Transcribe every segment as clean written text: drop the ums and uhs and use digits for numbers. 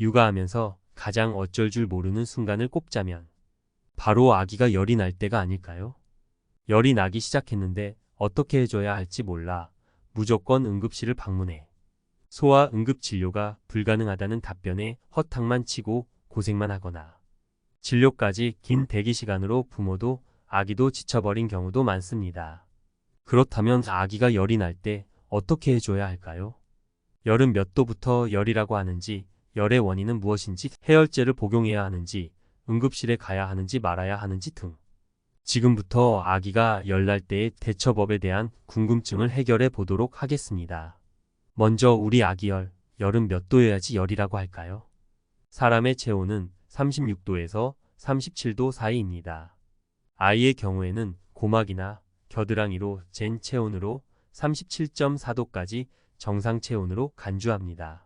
육아하면서 가장 어쩔 줄 모르는 순간을 꼽자면 바로 아기가 열이 날 때가 아닐까요? 열이 나기 시작했는데 어떻게 해줘야 할지 몰라 무조건 응급실을 방문해. 소아 응급진료가 불가능하다는 답변에 허탕만 치고 고생만 하거나 진료까지 긴 대기 시간으로 부모도 아기도 지쳐버린 경우도 많습니다. 그렇다면 아기가 열이 날 때 어떻게 해줘야 할까요? 열은 몇 도부터 열이라고 하는지, 열의 원인은 무엇인지, 해열제를 복용해야 하는지, 응급실에 가야 하는지 말아야 하는지 등 지금부터 아기가 열 날 때의 대처법에 대한 궁금증을 해결해 보도록 하겠습니다. 먼저 우리 아기 열은 몇 도여야지 열이라고 할까요? 사람의 체온은 36도에서 37도 사이입니다. 아이의 경우에는 고막이나 겨드랑이로 잰 체온으로 37.4도까지 정상 체온으로 간주합니다.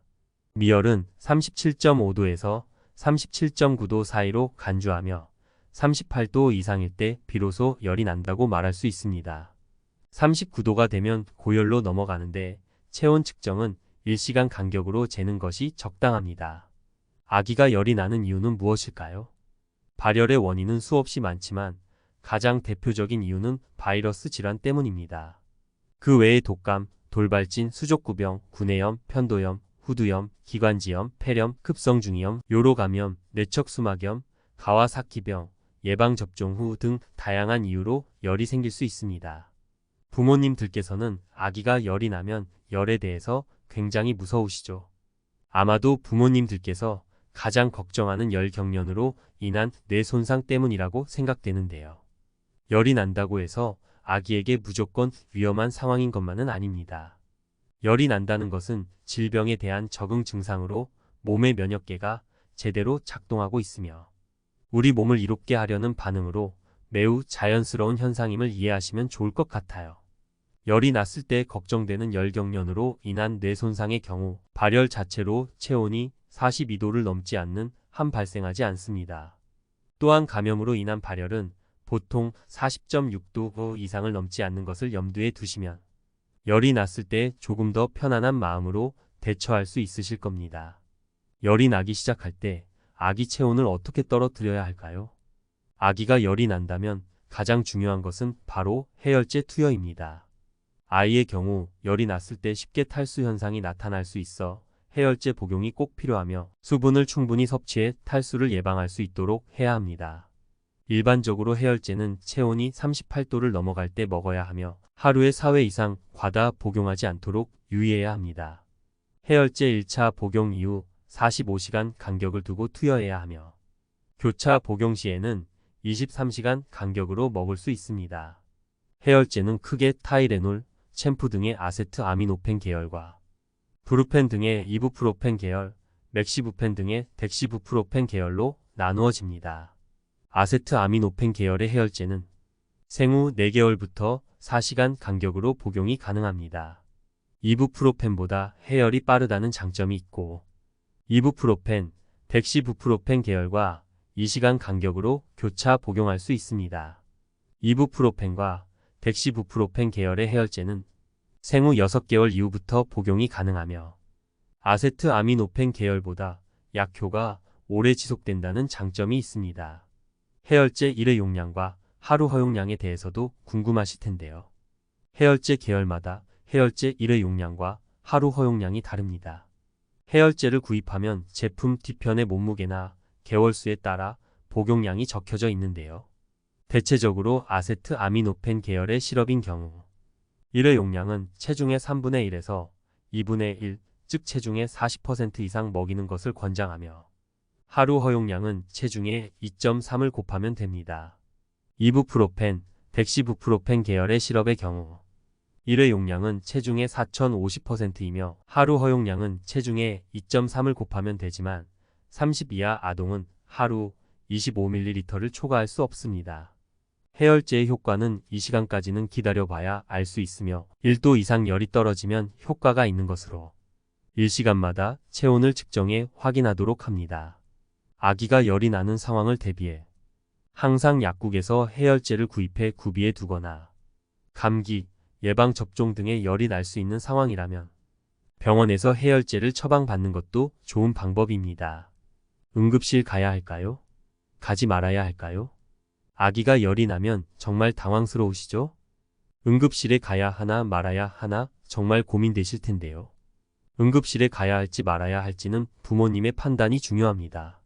미열은 37.5도에서 37.9도 사이로 간주하며 38도 이상일 때 비로소 열이 난다고 말할 수 있습니다. 39도가 되면 고열로 넘어가는데 체온 측정은 1시간 간격으로 재는 것이 적당합니다. 아기가 열이 나는 이유는 무엇일까요? 발열의 원인은 수없이 많지만 가장 대표적인 이유는 바이러스 질환 때문입니다. 그 외에 독감, 돌발진, 수족구병, 구내염, 편도염, 후두염, 기관지염, 폐렴, 급성중이염, 요로감염, 뇌척수막염, 가와사키병, 예방접종 후 등 다양한 이유로 열이 생길 수 있습니다. 부모님들께서는 아기가 열이 나면 열에 대해서 굉장히 무서우시죠. 아마도 부모님들께서 가장 걱정하는 열 경련으로 인한 뇌 손상 때문이라고 생각되는데요. 열이 난다고 해서 아기에게 무조건 위험한 상황인 것만은 아닙니다. 열이 난다는 것은 질병에 대한 적응 증상으로 몸의 면역계가 제대로 작동하고 있으며 우리 몸을 이롭게 하려는 반응으로 매우 자연스러운 현상임을 이해하시면 좋을 것 같아요. 열이 났을 때 걱정되는 열경련으로 인한 뇌 손상의 경우 발열 자체로 체온이 42도를 넘지 않는 한 발생하지 않습니다. 또한 감염으로 인한 발열은 보통 40.6도 이상을 넘지 않는 것을 염두에 두시면 열이 났을 때 조금 더 편안한 마음으로 대처할 수 있으실 겁니다. 열이 나기 시작할 때 아기 체온을 어떻게 떨어뜨려야 할까요? 아기가 열이 난다면 가장 중요한 것은 바로 해열제 투여입니다. 아이의 경우 열이 났을 때 쉽게 탈수 현상이 나타날 수 있어 해열제 복용이 꼭 필요하며 수분을 충분히 섭취해 탈수를 예방할 수 있도록 해야 합니다. 일반적으로 해열제는 체온이 38도를 넘어갈 때 먹어야 하며 하루에 4회 이상 과다 복용하지 않도록 유의해야 합니다. 해열제 1차 복용 이후 45시간 간격을 두고 투여해야 하며 교차 복용 시에는 23시간 간격으로 먹을 수 있습니다. 해열제는 크게 타이레놀, 챔프 등의 아세트아미노펜 계열과 브루펜 등의 이부프로펜 계열, 맥시부펜 등의 덱시부프로펜 계열로 나누어집니다. 아세트아미노펜 계열의 해열제는 생후 4개월부터 4시간 간격으로 복용이 가능합니다. 이부프로펜보다 해열이 빠르다는 장점이 있고 이부프로펜, 덱시부프로펜 계열과 2시간 간격으로 교차 복용할 수 있습니다. 이부프로펜과 덱시부프로펜 계열의 해열제는 생후 6개월 이후부터 복용이 가능하며 아세트아미노펜 계열보다 약효가 오래 지속된다는 장점이 있습니다. 해열제 1회 용량과 하루 허용량에 대해서도 궁금하실 텐데요. 해열제 계열마다 해열제 1회 용량과 하루 허용량이 다릅니다. 해열제를 구입하면 제품 뒤편의 몸무게나 개월수에 따라 복용량이 적혀져 있는데요. 대체적으로 아세트아미노펜 계열의 시럽인 경우 1회 용량은 체중의 3분의 1에서 2분의 1, 즉 체중의 40% 이상 먹이는 것을 권장하며 하루 허용량은 체중의 2.3을 곱하면 됩니다. 이부프로펜, 덱시부프로펜 계열의 시럽의 경우 1회 용량은 체중의 4050%이며 하루 허용량은 체중의 2.3을 곱하면 되지만 30 이하 아동은 하루 25ml를 초과할 수 없습니다. 해열제의 효과는 이 시간까지는 기다려봐야 알 수 있으며 1도 이상 열이 떨어지면 효과가 있는 것으로 1시간마다 체온을 측정해 확인하도록 합니다. 아기가 열이 나는 상황을 대비해 항상 약국에서 해열제를 구입해 구비해 두거나 감기, 예방접종 등의 열이 날 수 있는 상황이라면 병원에서 해열제를 처방받는 것도 좋은 방법입니다. 응급실 가야 할까요? 가지 말아야 할까요? 아기가 열이 나면 정말 당황스러우시죠? 응급실에 가야 하나 말아야 하나 정말 고민되실 텐데요. 응급실에 가야 할지 말아야 할지는 부모님의 판단이 중요합니다.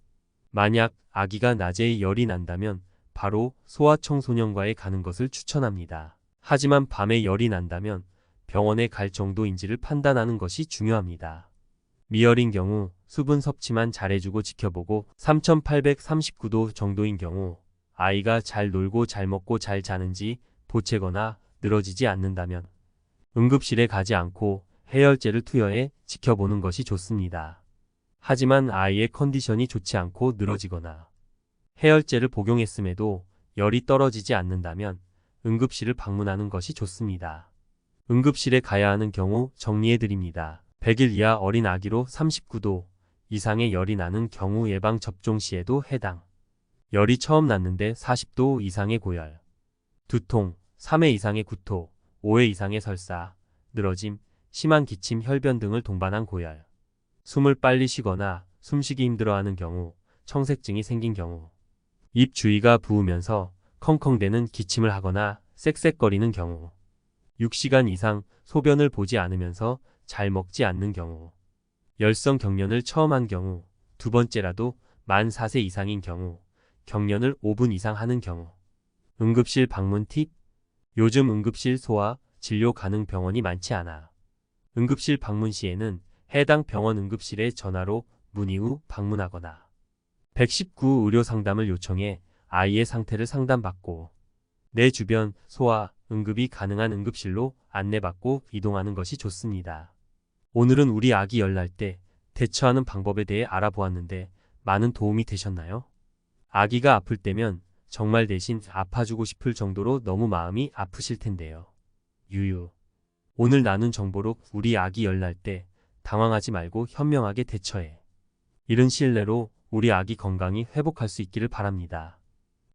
만약 아기가 낮에 열이 난다면 바로 소아청소년과에 가는 것을 추천합니다. 하지만 밤에 열이 난다면 병원에 갈 정도인지를 판단하는 것이 중요합니다. 미열인 경우 수분 섭취만 잘해주고 지켜보고 3839도 정도인 경우 아이가 잘 놀고 잘 먹고 잘 자는지 보채거나 늘어지지 않는다면 응급실에 가지 않고 해열제를 투여해 지켜보는 것이 좋습니다. 하지만 아이의 컨디션이 좋지 않고 늘어지거나 해열제를 복용했음에도 열이 떨어지지 않는다면 응급실을 방문하는 것이 좋습니다. 응급실에 가야 하는 경우 정리해드립니다. 100일 이하 어린 아기로 39도 이상의 열이 나는 경우 예방접종 시에도 해당. 열이 처음 났는데 40도 이상의 고열, 두통, 3회 이상의 구토, 5회 이상의 설사, 늘어짐, 심한 기침, 혈변 등을 동반한 고열, 숨을 빨리 쉬거나 숨쉬기 힘들어하는 경우, 청색증이 생긴 경우, 입 주위가 부으면서 컹컹대는 기침을 하거나 쌕쌕거리는 경우, 6시간 이상 소변을 보지 않으면서 잘 먹지 않는 경우, 열성 경련을 처음 한 경우, 두 번째라도 만 4세 이상인 경우, 경련을 5분 이상 하는 경우. 응급실 방문 팁. 요즘 응급실 소아 진료 가능 병원이 많지 않아. 응급실 방문 시에는 해당 병원 응급실에 전화로 문의 후 방문하거나 119 의료 상담을 요청해 아이의 상태를 상담받고 내 주변 소아 응급이 가능한 응급실로 안내받고 이동하는 것이 좋습니다. 오늘은 우리 아기 열 날 때 대처하는 방법에 대해 알아보았는데 많은 도움이 되셨나요? 아기가 아플 때면 정말 대신 아파주고 싶을 정도로 너무 마음이 아프실 텐데요. 유유. 오늘 나눈 정보로 우리 아기 열 날 때 당황하지 말고 현명하게 대처해. 이른 시일 내로 우리 아기 건강히 회복할 수 있기를 바랍니다.